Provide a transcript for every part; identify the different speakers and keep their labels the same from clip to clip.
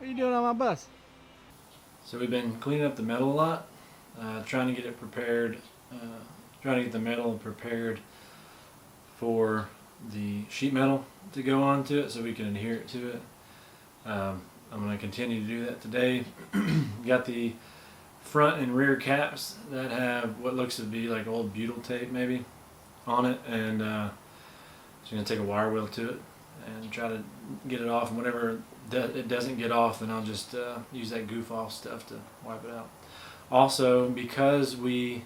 Speaker 1: What are you doing on my bus?
Speaker 2: So we've been cleaning up the metal a lot, trying to get it prepared, trying to get the metal prepared for the sheet metal to go onto it so we can adhere it to it. I'm going to continue to do that today. Got the front and rear caps that have what looks to be like old butyl tape maybe on it, and just going to take a wire wheel to it and try to get it off, and whenever it doesn't get off, then I'll just use that goof off stuff to wipe it out. Also, because we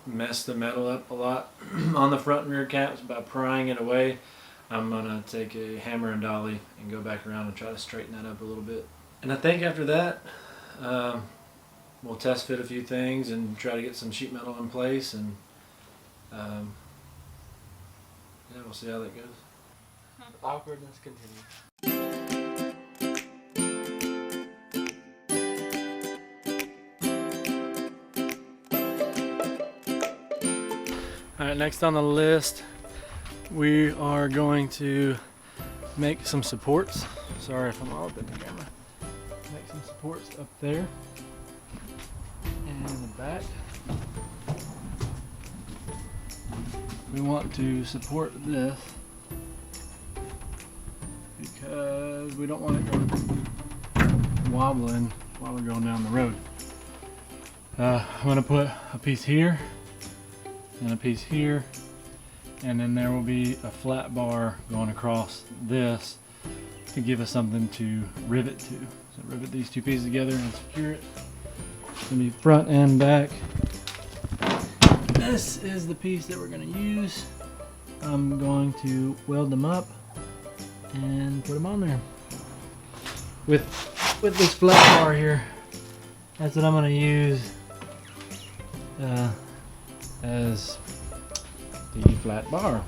Speaker 2: mess the metal up a lot on the front and rear caps by prying it away, I'm gonna take a hammer and dolly and go back around and try to straighten that up a little bit. And I think after that we'll test fit a few things and try to get some sheet metal in place, and yeah, we'll see how that goes.
Speaker 1: Awkwardness continues. Alright, next on the list, we are going to make some supports. Sorry if I'm all up in the camera. Make some supports up there and in the back. We want to support this because we don't want it wobbling while we're going down the road. I'm going to put a piece here and a piece here, and then there will be a flat bar going across this to give us something to rivet to. So rivet these two pieces together and secure it. It's going to be front and back. This is the piece that we're going to use. I'm going to weld them up and put them on there. With this flat bar here, that's what I'm going to use as the flat bar.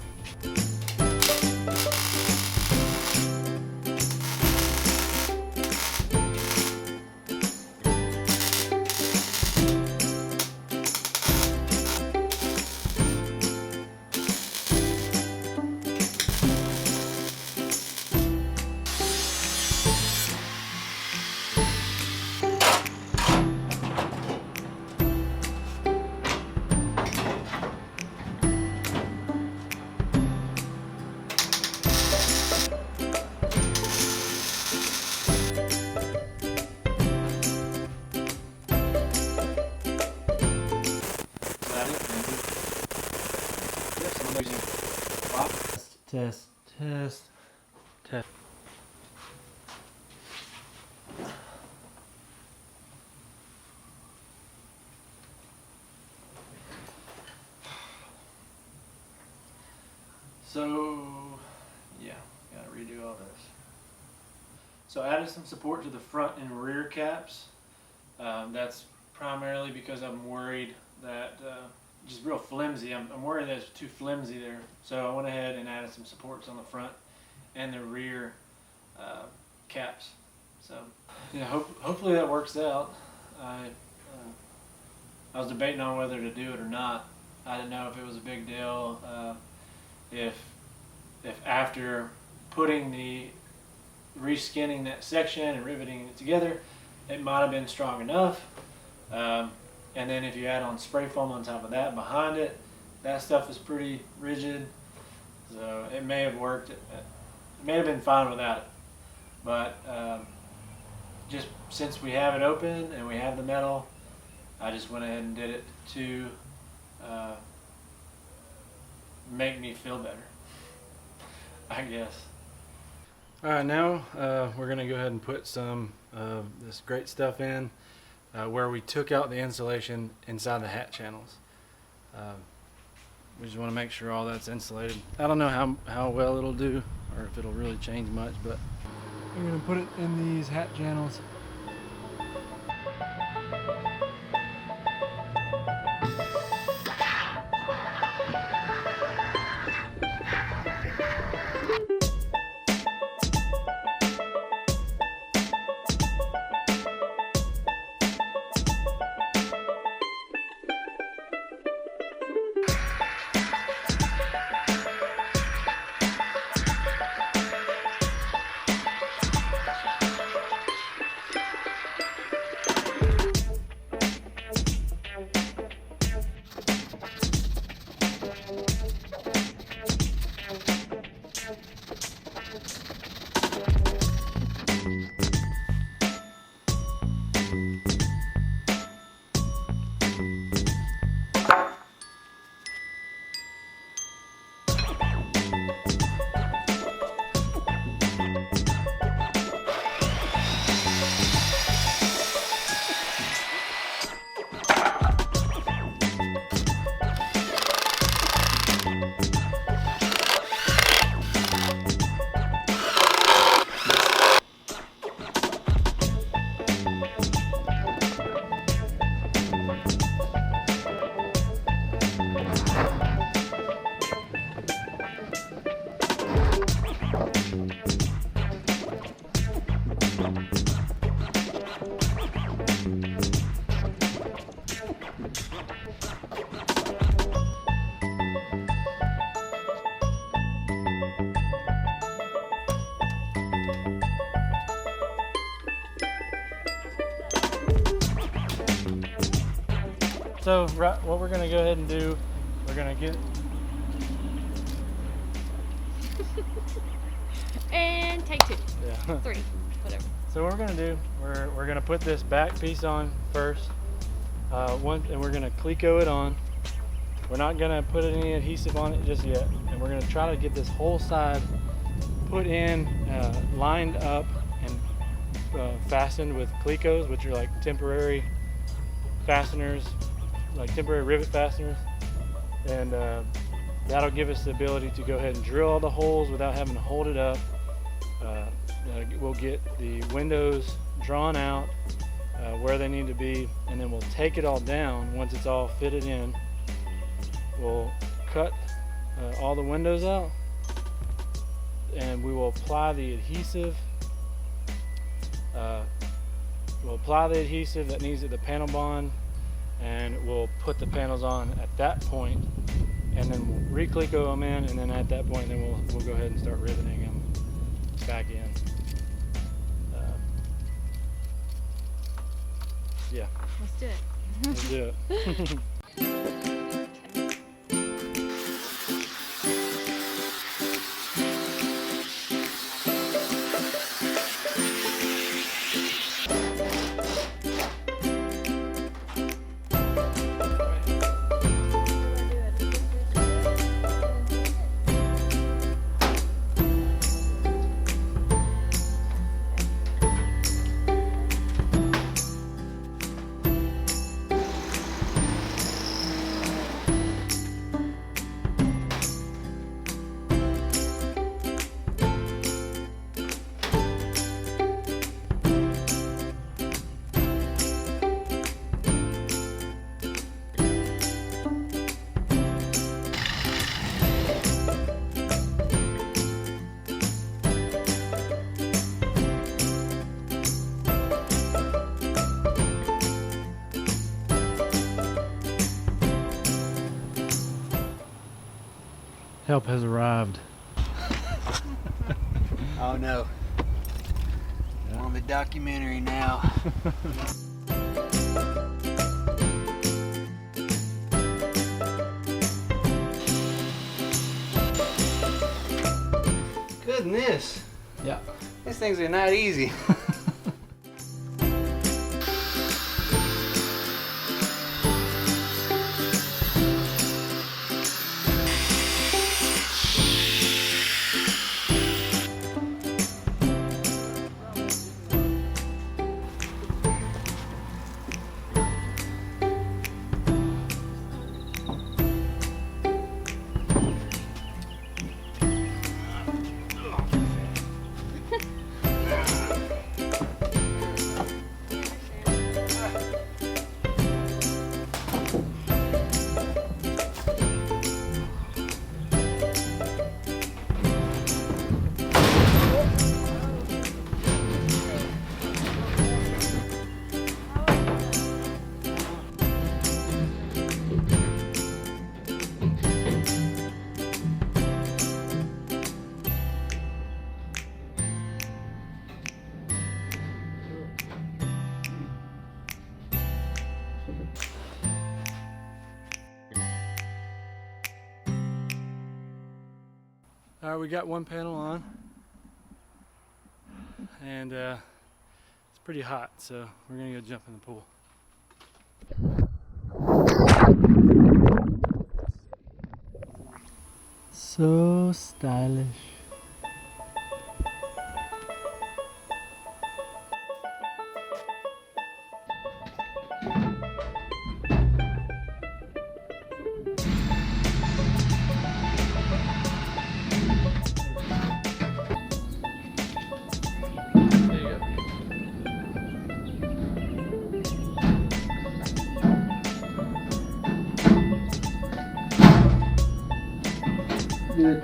Speaker 1: Test, test, test. So, yeah, gotta redo all this. So I added some support to the front and rear caps. That's primarily because I'm worried that just real flimsy. I'm worried that it's too flimsy there. So I went ahead and added some supports on the front and the rear caps. So yeah, hopefully that works out. I was debating on whether to do it or not. I didn't know if it was a big deal. If after reskinning that section and riveting it together, it might have been strong enough. And then if you add on spray foam on top of that behind it, that stuff is pretty rigid. So it may have worked. It may have been fine without it. But just since we have it open and we have the metal, I just went ahead and did it to make me feel better, I guess. Alright, now we're going to go ahead and put some of this great stuff in where we took out the insulation inside the hat channels. We just want to make sure all that's insulated. I don't know how well it'll do or if it'll really change much, but I'm going to put it in these hat channels.
Speaker 2: So what we're gonna go ahead and do, we're gonna get
Speaker 3: and take 2.
Speaker 2: yeah.
Speaker 3: 3, whatever.
Speaker 2: So what we're gonna do, we're gonna put this back piece on first, and we're gonna cleco it on. We're not gonna put any adhesive on it just yet, and we're gonna try to get this whole side put in, lined up, and fastened with clecos, which are like temporary fasteners, like temporary rivet fasteners, and that'll give us the ability to go ahead and drill all the holes without having to hold it up. We'll get the windows drawn out where they need to be, and then we'll take it all down once it's all fitted in. We'll cut all the windows out, and we will apply the adhesive. We'll apply the adhesive that needs the panel bond, and we'll put the panels on at that point, and then we'll re-cleco them in, and then at that point then we'll go ahead and start riveting them back in. Yeah,
Speaker 3: Let's do it.
Speaker 2: let's do it. Help has arrived.
Speaker 4: Oh no.
Speaker 2: Yeah.
Speaker 4: On the documentary now. Goodness.
Speaker 2: Yeah.
Speaker 4: These things are not easy.
Speaker 2: All right, we got one panel on, and it's pretty hot, so we're gonna go jump in the pool. So stylish.
Speaker 4: Good.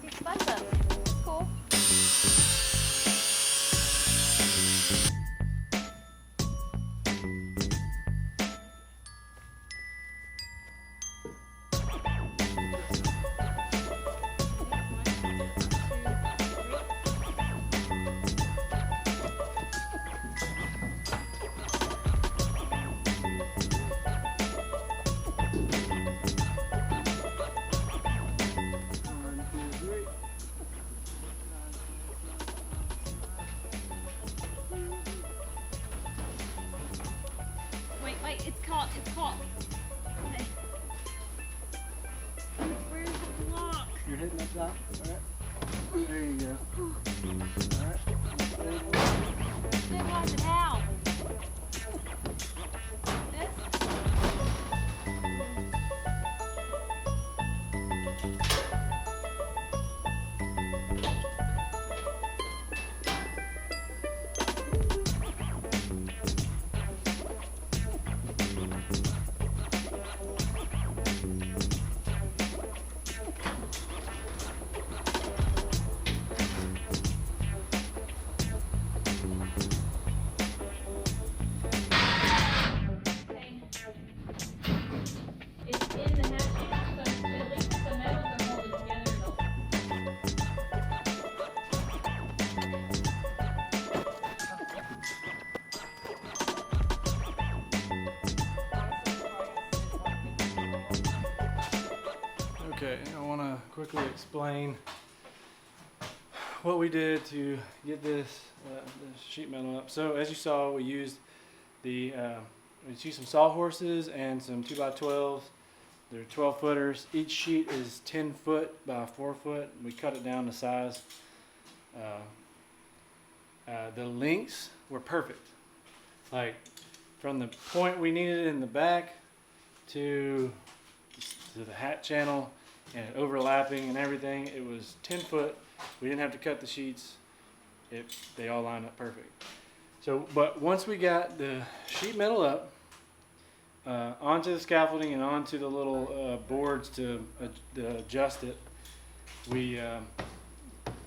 Speaker 3: It's butter. Cool. Wait, it's caught. Okay. Where's the block?
Speaker 4: You're hitting that top. Alright. There you go. Alright.
Speaker 3: Stabilize it how? This? It's in the hatch, so at least the metals are holding together.
Speaker 2: Okay, I want to quickly explain what we did to get this sheet metal up. So as you saw, we used some sawhorses and some 2x12s. They're 12 footers. Each sheet is 10 foot by 4 foot. We cut it down to size. The lengths were perfect. Like from the point we needed in the back to the hat channel and overlapping and everything, it was 10 foot. We didn't have to cut the sheets. They all lined up perfect. So, but once we got the sheet metal up, onto the scaffolding and onto the little boards to adjust it, we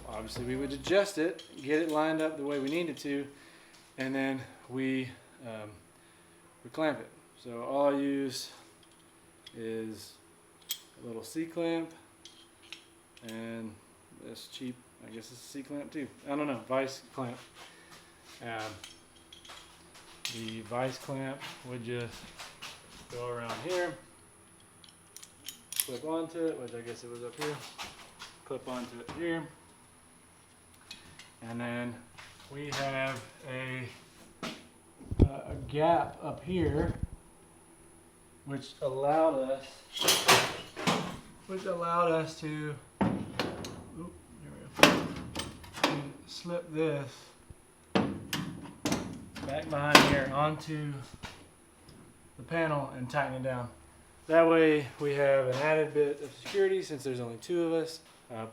Speaker 2: obviously we would adjust it, get it lined up the way we needed to, and then we clamp it. So all I use is a little C-clamp and this cheap, I guess it's a C-clamp too. I don't know, vice clamp. The vice clamp would just go around here, clip onto it, which I guess it was up here, clip onto it here, and then we have a gap up here which allowed us to slip this back behind here onto the panel and tighten it down. That way we have an added bit of security since there's only two of us,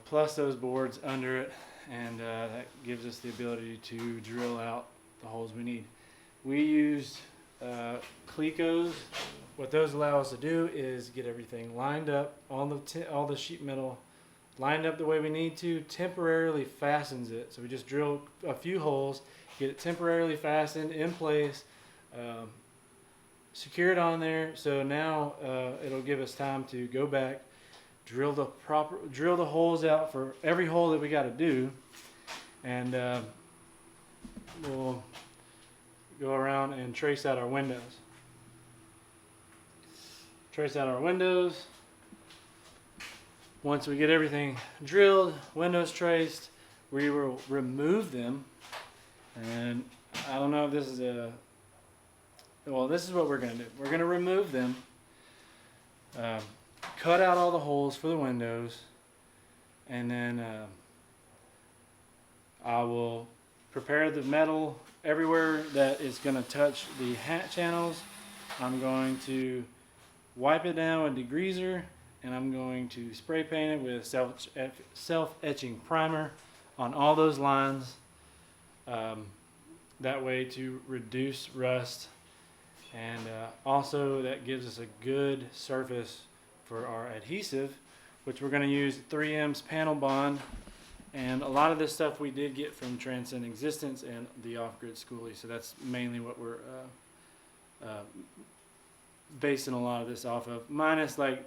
Speaker 2: plus those boards under it, and that gives us the ability to drill out the holes we need. We used clecos. What those allow us to do is get everything lined up, all the sheet metal lined up the way we need to, temporarily fastens it. So we just drill a few holes, get it temporarily fastened in place, secure it on there. So now it'll give us time to go back, drill the holes out for every hole that we got to do,
Speaker 4: and we'll go around and trace out our windows. Once we get everything drilled, windows traced, we will remove them. And I don't know if this is this is what we're going to do. We're going to remove them, cut out all the holes for the windows, and then I will prepare the metal everywhere that is going to touch the hat channels. I'm going to wipe it down with degreaser, and I'm going to spray paint it with self-etching primer on all those lines. That way to reduce rust, and also that gives us a good surface for our adhesive, which we're going to use 3M's panel bond. And a lot of this stuff we did get from Transcend Existence and the Off-Grid Schoolie, so that's mainly what we're basing a lot of this off of. Minus like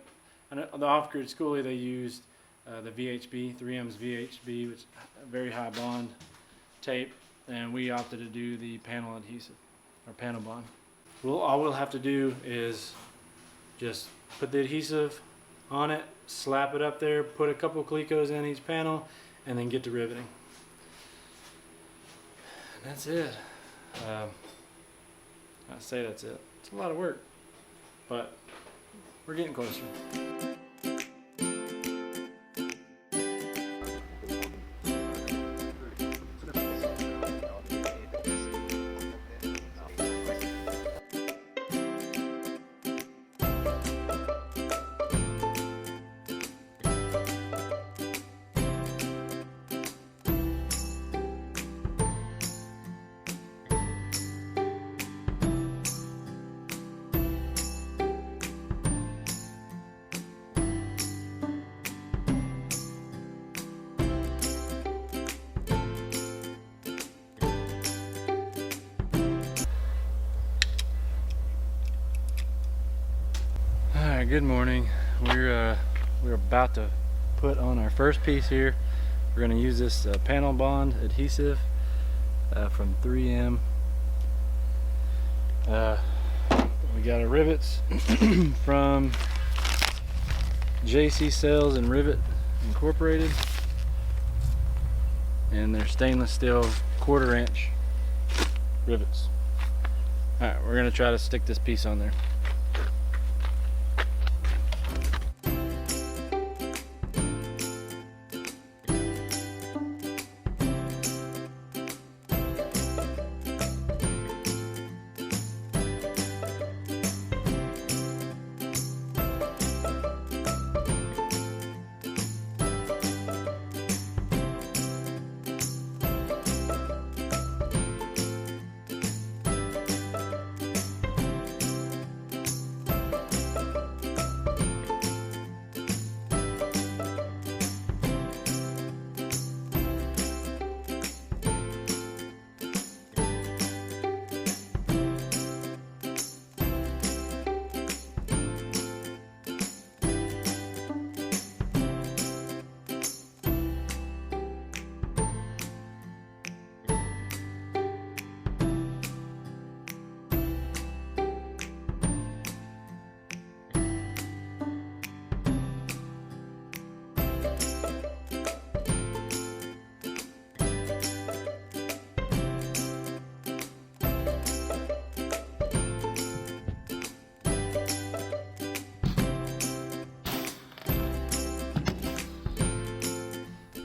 Speaker 4: the Off-Grid Schoolie, they used the VHB, 3M's VHB, which is a very high bond tape, and we opted to do the panel adhesive or panel bond. All we'll have to do is just put the adhesive on it, slap it up there, put a couple clecos in each panel, and then get to riveting. And that's it. I say that's it. It's a lot of work, but we're getting closer. Good morning. We're about to put on our first piece here. We're going to use this panel bond adhesive from 3M. We got our rivets from JC Sales and Rivet Incorporated, and they're stainless steel 1/4 inch rivets. Alright, we're going to try to stick this piece on there.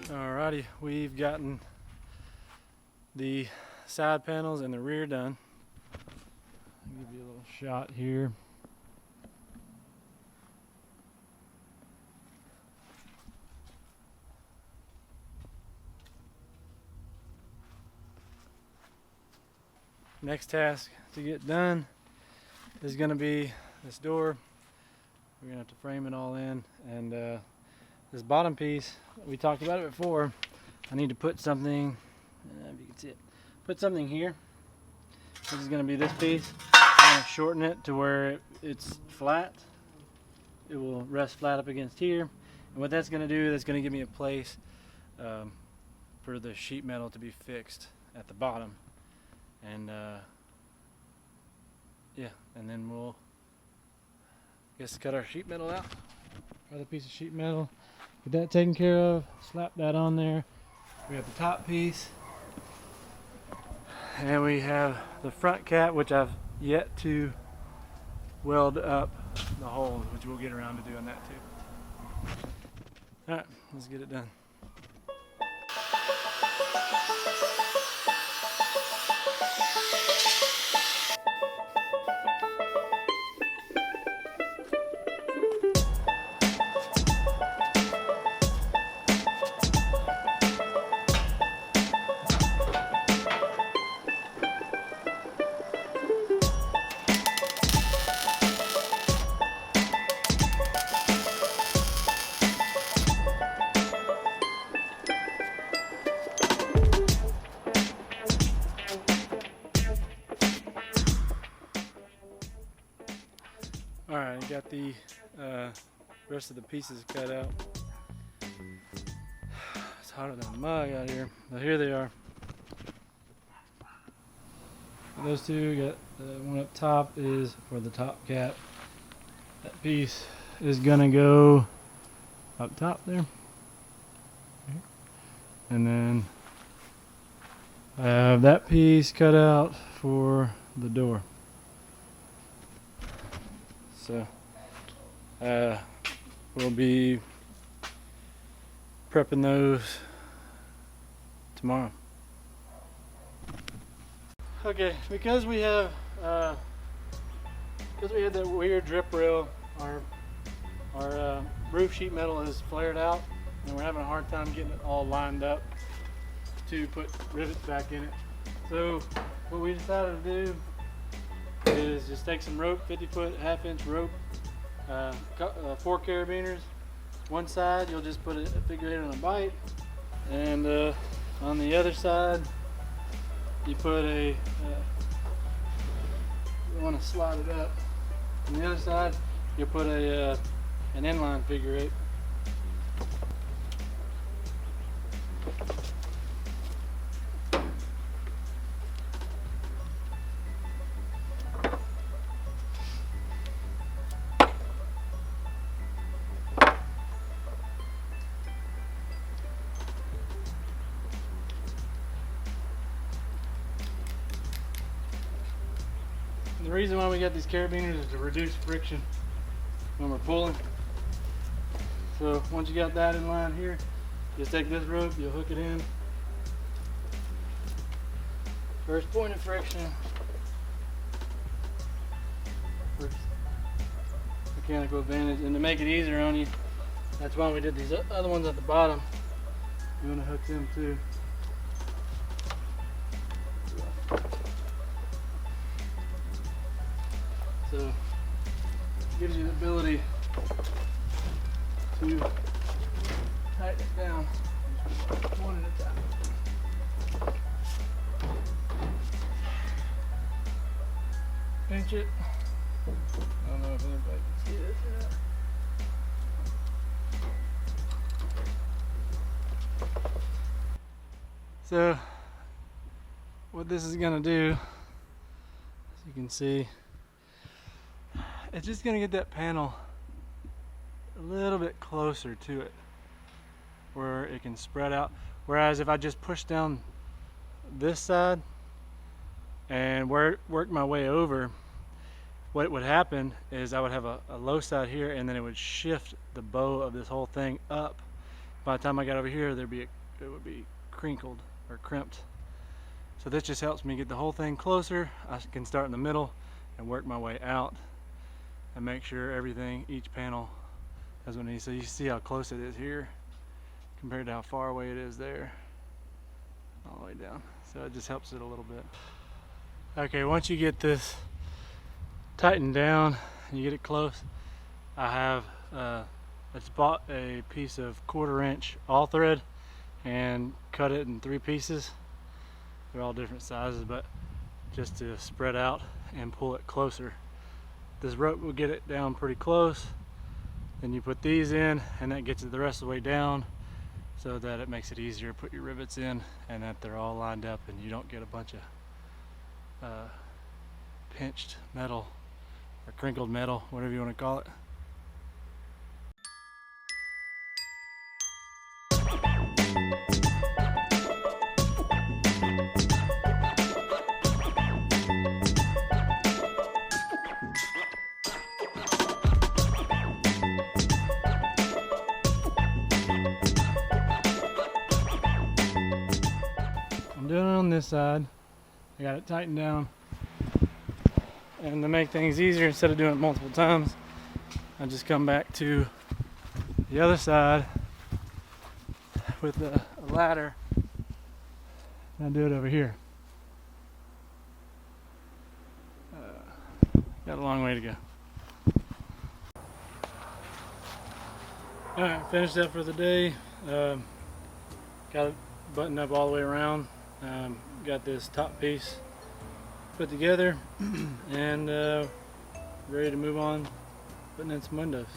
Speaker 4: Alrighty, we've gotten the side panels and the rear done. I'll give you a little shot here. Next task to get done is going to be this door. We're going to have to frame it all in, and this bottom piece, we talked about it before. I need to put something, if you can see it, put something here. This is going to be this piece. I'm going to shorten it to where it's flat. It will rest flat up against here. And what that's going to do, that's going to give me a place for the sheet metal to be fixed at the bottom. And yeah, and then we'll cut our sheet metal out. Another piece of sheet metal, get that taken care of, slap that on there. We have the top piece, and we have the front cap, which I've yet to weld up the holes, which we'll get around to doing that too. All right, let's get it done. Alright, I got the rest of the pieces cut out. It's hotter than a mug out here, but here they are. Those two, got the one up top is for the top cap. That piece is gonna go up top there. And then I have that piece cut out for the door. So we'll be prepping those tomorrow. Okay, because we have that weird drip rail, our roof sheet metal is flared out, and we're having a hard time getting it all lined up to put rivets back in it. So what we decided to do is just take some rope, 50-foot, half-inch rope, 4 carabiners. One side you'll just put a figure 8 on a bite, and on the other side you put you want to slide it up. On the other side you put an inline figure 8. The reason why we got these carabiners is to reduce friction when we're pulling. So once you got that in line here, just take this rope, you'll hook it in. First point of friction. First mechanical advantage. And to make it easier on you, that's why we did these other ones at the bottom. You want to hook them too. So it gives you the ability to tighten it down one at a time. Pinch it. I don't know if anybody can see this or not. So what this is going to do, as you can see, it's just going to get that panel a little bit closer to it where it can spread out. Whereas if I just push down this side and work my way over, what would happen is I would have a low side here, and then it would shift the bow of this whole thing up. By the time I got over here, it would be crinkled or crimped. So this just helps me get the whole thing closer. I can start in the middle and work my way out and make sure everything, each panel has what it needs. So you see how close it is here compared to how far away it is there, all the way down. So it just helps it a little bit. Okay, once you get this tightened down and you get it close, I have just bought a piece of 1/4 inch all thread and cut it in 3 pieces. They're all different sizes, but just to spread out and pull it closer. This rope will get it down pretty close. Then you put these in, and that gets it the rest of the way down. so that it makes it easier to put your rivets in and that they're all lined up and you don't get a bunch of pinched metal or crinkled metal, whatever you want to call it. I'm doing it on this side. I got it tightened down. And to make things easier, instead of doing it multiple times, I just come back to the other side with a ladder and I do it over here. Got a long way to go. Alright, finished up for the day. Got it buttoned up all the way around. Got this top piece put together and ready to move on putting in some windows.